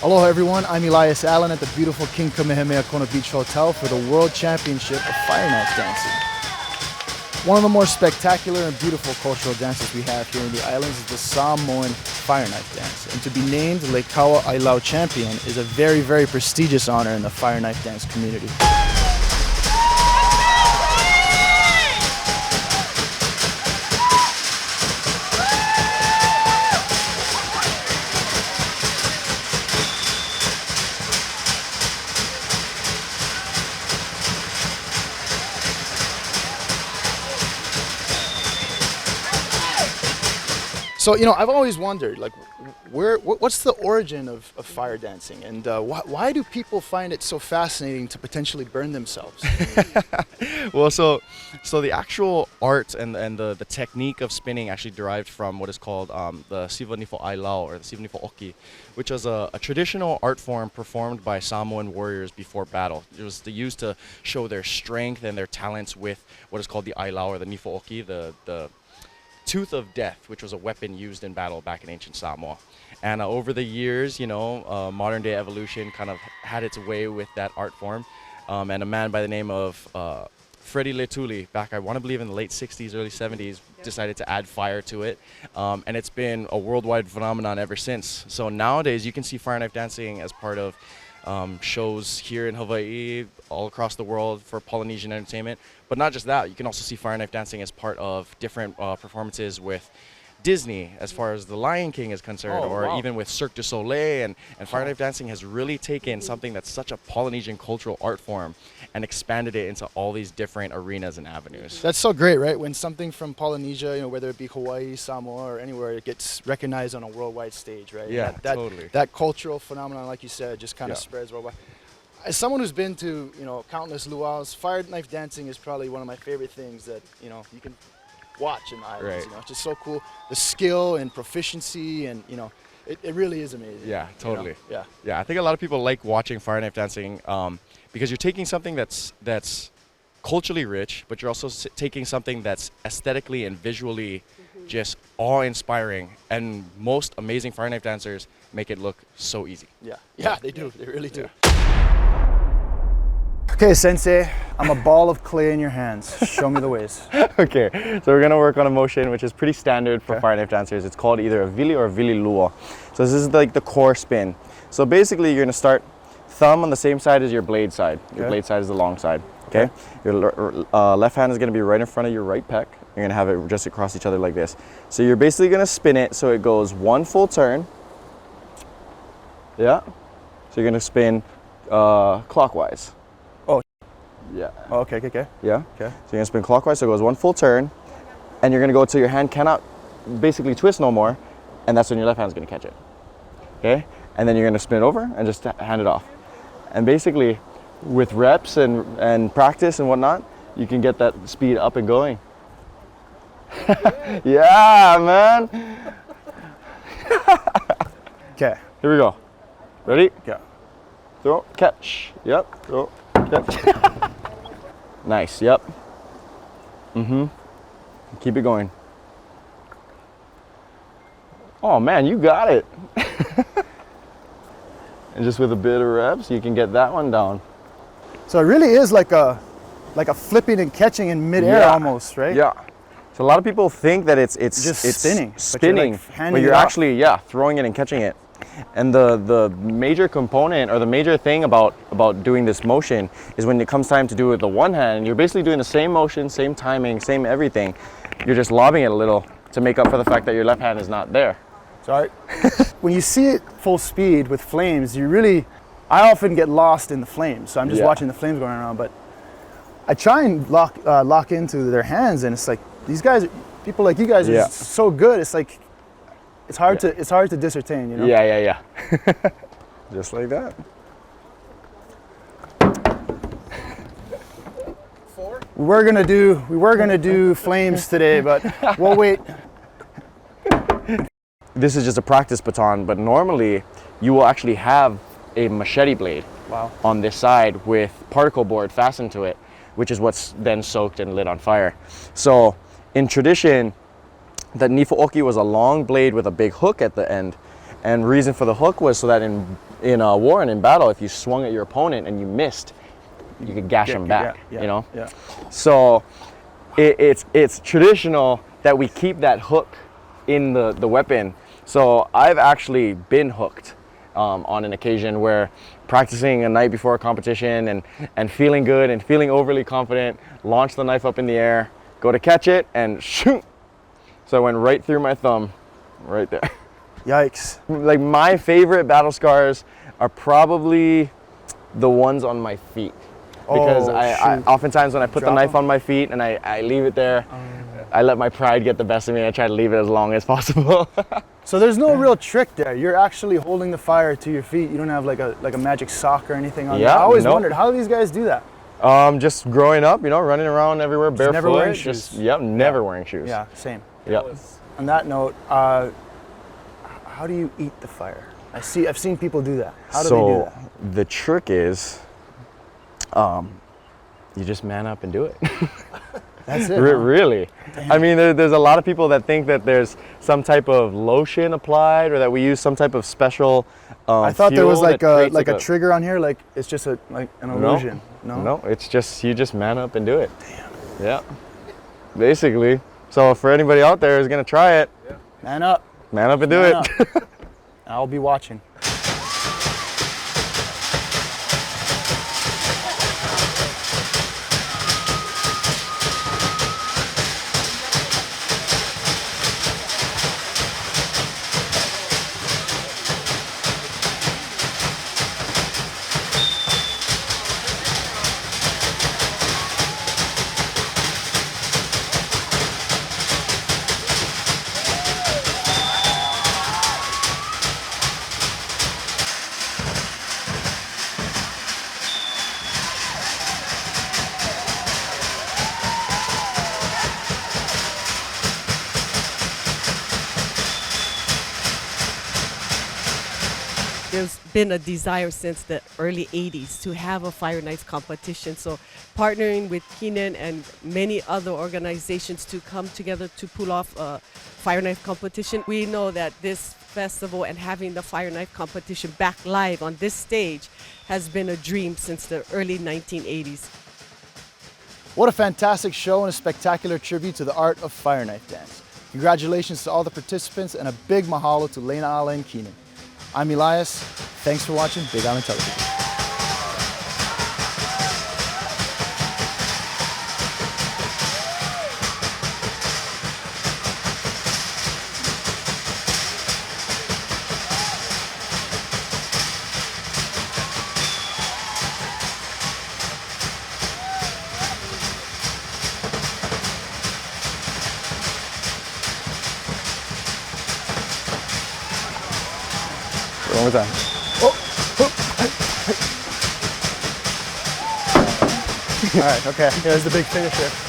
Aloha everyone, I'm Elias Allen at the beautiful King Kamehameha Kona Beach Hotel for the World Championship of Fire Knife Dancing. One of the more spectacular and beautiful cultural dances we have here in the islands is the Samoan Fire Knife Dance. And to be named Leināʻala Ailau champion is a very, very prestigious honor in the Fire Knife Dance community. So, you know, I've always wondered, like, what's the origin of fire dancing, and why do people find it so fascinating to potentially burn themselves? Well, so the actual art and the technique of spinning actually derived from what is called the Siva Nifo Ailau, or the Siva Nifo Oki, which was a traditional art form performed by Samoan warriors before battle. It was used to show their strength and their talents with what is called the Ailau, or the Nifo Oki, the tooth of death, which was a weapon used in battle back in ancient Samoa. And over the years, you know, modern day evolution kind of had its way with that art form. And a man by the name of Freddie Letuli, back I want to believe in the late 60s, early 70s, decided to add fire to it. And it's been a worldwide phenomenon ever since. So nowadays you can see fire knife dancing as part of shows here in Hawaii, all across the world for Polynesian entertainment. But not just that, you can also see fire knife dancing as part of different performances with Disney, as far as The Lion King is concerned, even with Cirque du Soleil. And fire knife dancing has really taken something that's such a Polynesian cultural art form and expanded it into all these different arenas and avenues. That's so great, right? When something from Polynesia, you know, whether it be Hawaii, Samoa, or anywhere, it gets recognized on a worldwide stage, right? Yeah, totally. That cultural phenomenon, like you said, just kind of spreads worldwide. As someone who's been to, you know, countless luau's, fire knife dancing is probably one of my favorite things that, you know, you can watch in the islands. Right. You know, it's just so cool. The skill and proficiency, and, you know, it really is amazing. Yeah, totally. You know? Yeah, I think a lot of people like watching fire knife dancing because you're taking something that's culturally rich, but you're also taking something that's aesthetically and visually just awe-inspiring. And most amazing fire knife dancers make it look so easy. Yeah, they do. They really do. Okay, Sensei, I'm a ball of clay in your hands. Show me the ways. Okay, so we're gonna work on a motion which is pretty standard for fire knife dancers. It's called either a vili or a vili lua. So this is like the core spin. So basically you're gonna start thumb on the same side as your blade side. Your blade side is the long side, okay? Your left hand is gonna be right in front of your right pec. You're gonna have it just across each other like this. So you're basically gonna spin it so it goes one full turn. Yeah, so you're gonna spin clockwise. Yeah. Oh, okay. Yeah. Okay. So you're gonna spin clockwise, so it goes one full turn, and you're gonna go till your hand cannot basically twist no more, and that's when your left hand's gonna catch it. Okay. And then you're gonna spin it over and just hand it off. And basically, with reps and practice and whatnot, you can get that speed up and going. Yeah, man. Okay. Here we go. Ready? Yeah. Throw, catch. Yep. Throw, catch. Nice, yep. Keep it going. Oh man, you got it. And just with a bit of reps, you can get that one down. So it really is like a flipping and catching in midair almost, right? Yeah. So a lot of people think that it's just spinning, but you're actually throwing it and catching it. And the major component, or the major thing about doing this motion is when it comes time to do it with the one hand, you're basically doing the same motion, same timing, same everything. You're just lobbing it a little to make up for the fact that your left hand is not there. Sorry. When you see it full speed with flames, I often get lost in the flames. So I'm just watching the flames going around, but I try and lock into their hands, and it's like, these guys, people like you guys are so good. It's like, it's hard to discertain, you know? Yeah. Just like that. We were gonna do flames today, but we'll wait. This is just a practice baton, but normally you will actually have a machete blade on this side with particle board fastened to it, which is what's then soaked and lit on fire. So in tradition, the Nifo Oki was a long blade with a big hook at the end. And reason for the hook was so that in in war and in battle, if you swung at your opponent and you missed, you could gash them back, you know? Yeah. So it's traditional that we keep that hook in the weapon. So I've actually been hooked on an occasion where practicing a night before a competition and feeling good and feeling overly confident, launch the knife up in the air, go to catch it, and shoot. So I went right through my thumb, right there. Yikes. Like, my favorite battle scars are probably the ones on my feet. Because I oftentimes when I put the knife on my feet and I leave it there, I let my pride get the best of me and I try to leave it as long as possible. So there's no real trick there. You're actually holding the fire to your feet. You don't have like a magic sock or anything on. Yeah, I always wondered, how do these guys do that? Just growing up, you know, running around everywhere barefoot. Never wearing shoes. Never wearing shoes. Yeah, same. Yep. On that note, how do you eat the fire? I've seen people do that. How do they do that? The trick is, you just man up and do it. That's it. Really. Damn. I mean, there's a lot of people that think that there's some type of lotion applied or that we use some type of special I thought there was like a trigger on here, like it's just an illusion. No, it's just, you just man up and do it. Damn. Yeah. Basically. So for anybody out there who's gonna try it, man up. Man up and do it. I'll be watching. There's been a desire since the early 80s to have a fire knife competition. So partnering with Keenan and many other organizations to come together to pull off a fire knife competition. We know that this festival and having the fire knife competition back live on this stage has been a dream since the early 1980s. What a fantastic show and a spectacular tribute to the art of fire knife dance. Congratulations to all the participants and a big mahalo to Leināʻala and Keenan. I'm Elias. Thanks for watching Big Island Television. One more time. All right, okay. Here's the big finisher.